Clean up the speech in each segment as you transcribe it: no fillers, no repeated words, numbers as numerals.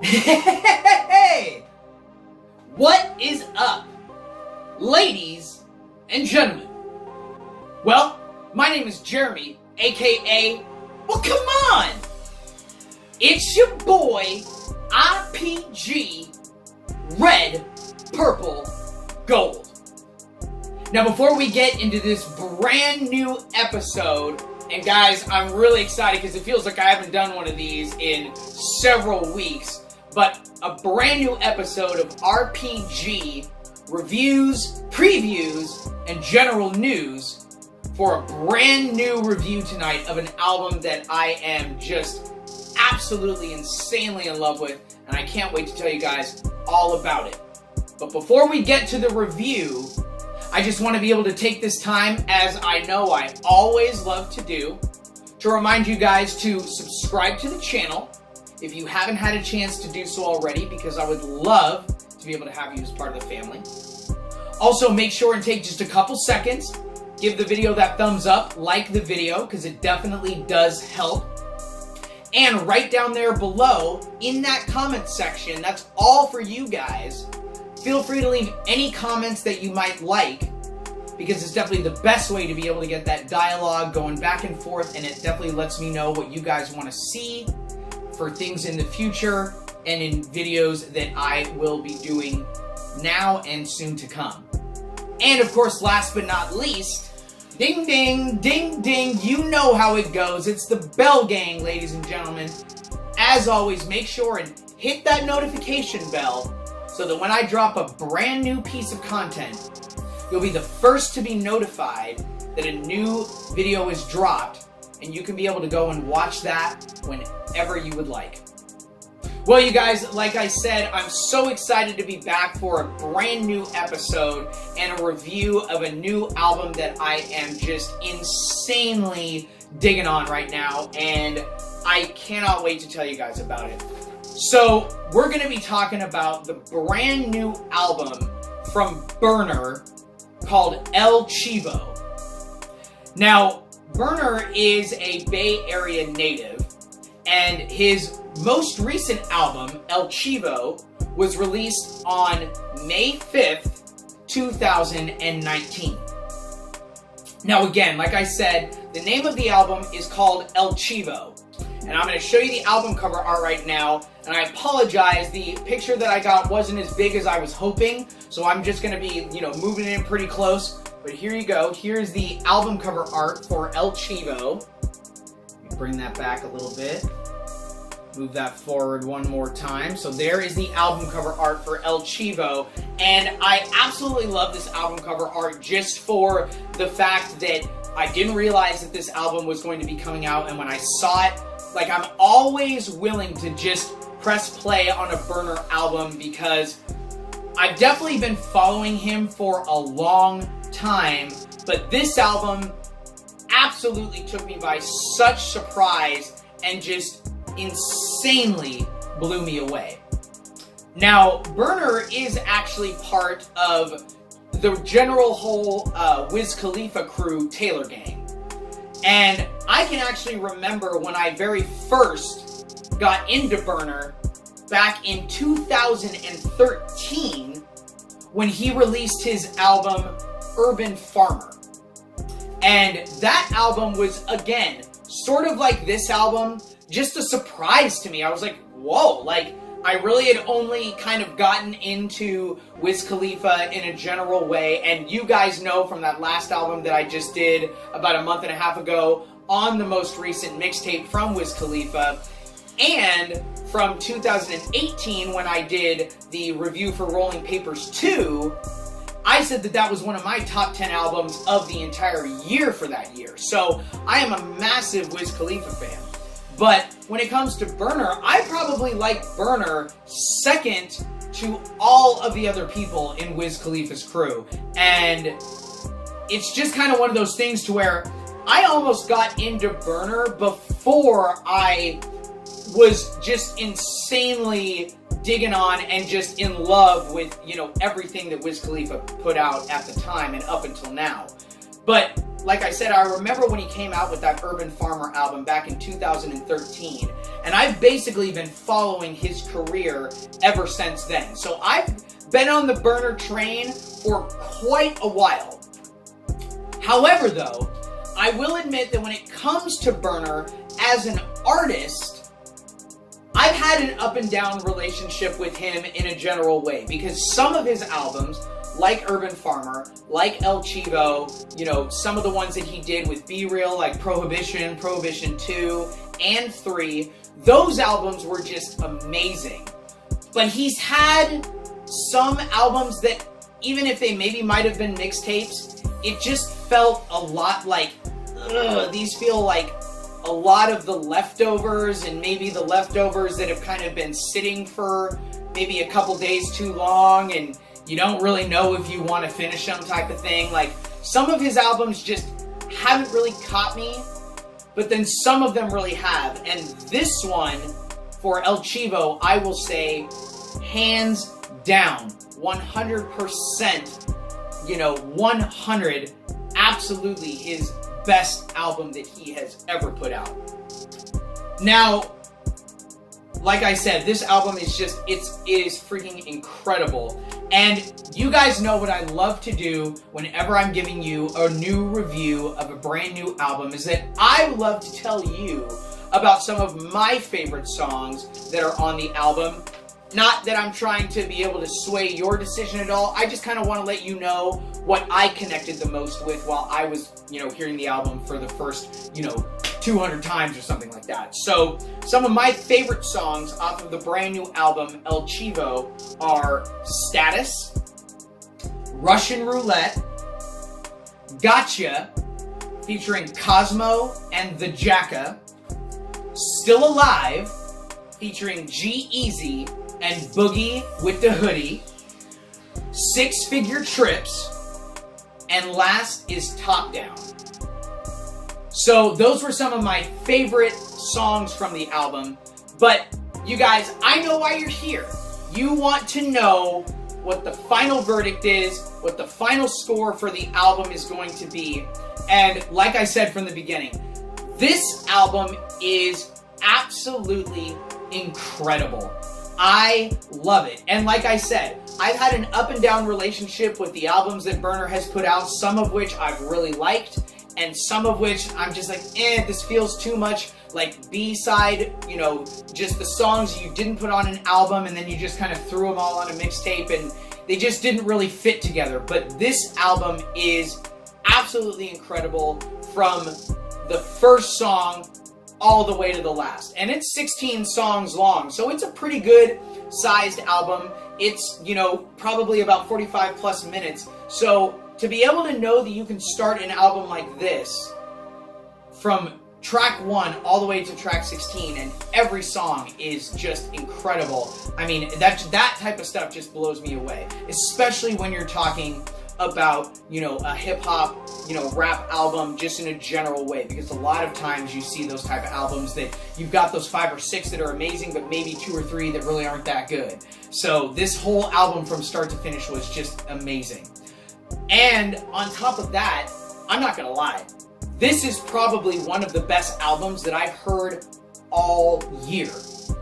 Hey! What is up, ladies and gentlemen? Well, my name is Jeremy, aka, well, come on! It's your boy, RPG, Red, Purple, Gold. Now, before we get into this brand new episode, and guys, I'm really excited because it feels like I haven't done one of these in several weeks, but a brand new episode of RPG reviews, previews, and general news for a brand new review tonight of an album that I am just absolutely insanely in love with, and I can't wait to tell you guys all about it. But before we get to the review, I just want to be able to take this time, as I know I always love to do, to remind you guys to subscribe to the channel if you haven't had a chance to do so already, because I would love to be able to have you as part of the family. Also, make sure and take just a couple seconds, give the video that thumbs up, like the video, because it definitely does help. And right down there below, in that comment section, that's all for you guys. Feel free to leave any comments that you might like, because it's definitely the best way to be able to get that dialogue going back and forth, and it definitely lets me know what you guys want to see for things in the future and in videos that I will be doing now and soon to come. And of course, last but not least, ding ding, ding ding, you know how it goes. It's the bell gang, ladies and gentlemen. As always, make sure and hit that notification bell so that when I drop a brand new piece of content, you'll be the first to be notified that a new video is dropped, and you can be able to go and watch that whenever you would like. Well, you guys, like I said, I'm so excited to be back for a brand new episode and a review of a new album that I am just insanely digging on right now, and I cannot wait to tell you guys about it. So, we're going to be talking about the brand new album from Burner called El Chivo. Now, Burner is a Bay Area native, and his most recent album, El Chivo, was released on May 5th, 2019. Now again, like I said, the name of the album is called El Chivo, and I'm going to show you the album cover art right now, and I apologize, the picture that I got wasn't as big as I was hoping, so I'm just going to be, moving it in pretty close. But here you go. Here's the album cover art for El Chivo. Let me bring that back a little bit. Move that forward one more time. So there is the album cover art for El Chivo. And I absolutely love this album cover art just for the fact that I didn't realize that this album was going to be coming out. And when I saw it, like, I'm always willing to just press play on a Burner album because I've definitely been following him for a long time, but this album absolutely took me by such surprise and just insanely blew me away. Now, Burner is actually part of the general whole Wiz Khalifa crew, Taylor Gang. And I can actually remember when I very first got into Burner back in 2013 when he released his album Urban Farmer. And that album was, again, sort of like this album, just a surprise to me. I was like, whoa, like, I really had only kind of gotten into Wiz Khalifa in a general way, and you guys know from that last album that I just did about a month and a half ago on the most recent mixtape from Wiz Khalifa, and from 2018 when I did the review for Rolling Papers 2, I said that that was one of my top 10 albums of the entire year for that year. So I am a massive Wiz Khalifa fan. But when it comes to Burner, I probably like Burner second to all of the other people in Wiz Khalifa's crew. And it's just kind of one of those things to where I almost got into Burner before I was just insanely digging on and just in love with, everything that Wiz Khalifa put out at the time and up until now. But like I said, I remember when he came out with that Urban Farmer album back in 2013, and I've basically been following his career ever since then. So I've been on the Burner train for quite a while. However, though, I will admit that when it comes to Burner as an artist, I've had an up and down relationship with him in a general way, because some of his albums, like Urban Farmer, like El Chivo, you know, some of the ones that he did with Be Real, like Prohibition, Prohibition 2, and 3, those albums were just amazing. But he's had some albums that, even if they maybe might have been mixtapes, it just felt a lot like, these feel like a lot of the leftovers, and maybe the leftovers that have kind of been sitting for maybe a couple days too long, and you don't really know if you want to finish them type of thing. Like, some of his albums just haven't really caught me, but then some of them really have. And this one, for El Chivo, I will say, hands down, 100%, you know, 100, absolutely his best album that he has ever put out. Now, like I said, this album is just, it is freaking incredible. And you guys know what I love to do whenever I'm giving you a new review of a brand new album, is that I love to tell you about some of my favorite songs that are on the album. Not that I'm trying to be able to sway your decision at all. I just kind of want to let you know what I connected the most with while I was, you know, hearing the album for the first, you know, 200 times or something like that. So, some of my favorite songs off of the brand new album, El Chivo, are Status, Russian Roulette, Gotcha, featuring Cosmo and the Jacka, Still Alive, featuring G-Eazy and Boogie with the Hoodie, Six Figure Trips, and last is Top Down. So those were some of my favorite songs from the album. But you guys, I know why you're here. You want to know what the final verdict is, what the final score for the album is going to be. And like I said from the beginning, this album is absolutely incredible. I love it. And like I said, I've had an up and down relationship with the albums that Burner has put out, some of which I've really liked, and some of which I'm just like, this feels too much like B-side, you know, just the songs you didn't put on an album and then you just kind of threw them all on a mixtape and they just didn't really fit together. But this album is absolutely incredible from the first song all the way to the last. And it's 16 songs long, so it's a pretty good sized album. It's, you know, probably about 45 plus minutes. So to be able to know that you can start an album like this from track 1 all the way to track 16 and every song is just incredible. I mean, that type of stuff just blows me away, especially when you're talking about, you know, a hip-hop, you know, rap album just in a general way, because a lot of times you see those type of albums that you've got those 5 or 6 that are amazing, but maybe 2 or 3 that really aren't that good. So this whole album from start to finish was just amazing. And on top of that, I'm not gonna lie, this is probably one of the best albums that I've heard all year.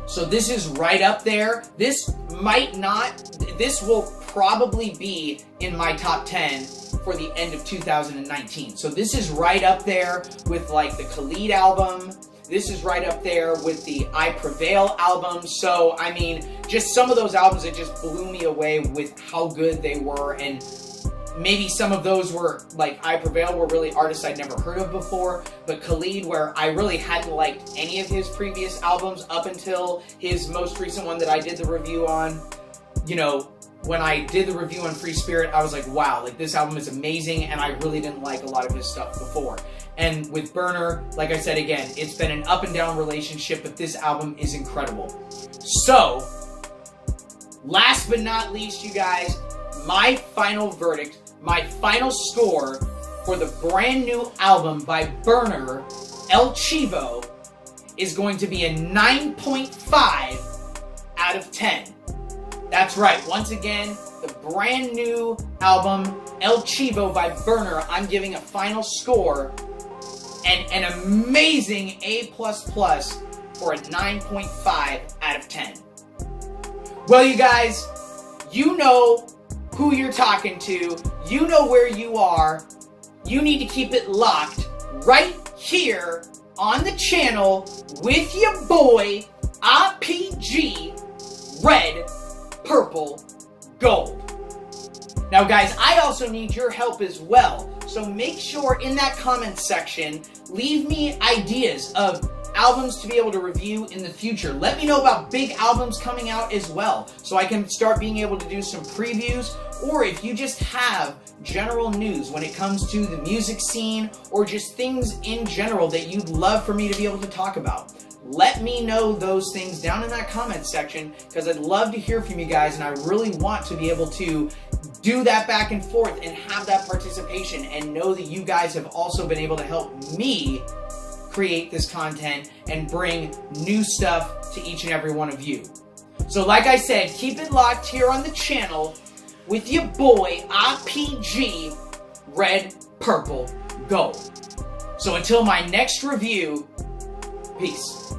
So this is right up there. This will probably be in my top 10 for the end of 2019. So this is right up there with like the Khalid album. This is right up there with the I Prevail album. So, I mean, just some of those albums that just blew me away with how good they were. And maybe some of those were, like I Prevail, were really artists I'd never heard of before. But Khalid, where I really hadn't liked any of his previous albums up until his most recent one that I did the review on, you know, when I did the review on Free Spirit, I was like, wow, like this album is amazing, and I really didn't like a lot of his stuff before. And with Burner, like I said again, it's been an up and down relationship, but this album is incredible. So, last but not least, you guys, my final verdict, my final score for the brand new album by Burner, El Chivo, is going to be a 9.5 out of 10. That's right, once again, the brand new album El Chivo by Burner, I'm giving a final score and an amazing A++ for a 9.5 out of 10. Well, you guys, you know who you're talking to. You know where you are. You need to keep it locked right here on the channel with your boy, RPG Red, Purple, Gold. Now, guys, I also need your help as well. So make sure in that comment section, leave me ideas of albums to be able to review in the future. Let me know about big albums coming out as well, so I can start being able to do some previews, or if you just have general news when it comes to the music scene, or just things in general that you'd love for me to be able to talk about. Let me know those things down in that comment section, because I'd love to hear from you guys, and I really want to be able to do that back and forth and have that participation, and know that you guys have also been able to help me create this content and bring new stuff to each and every one of you. So like I said, keep it locked here on the channel with your boy RPG Red, Purple, Gold. So until my next review, peace.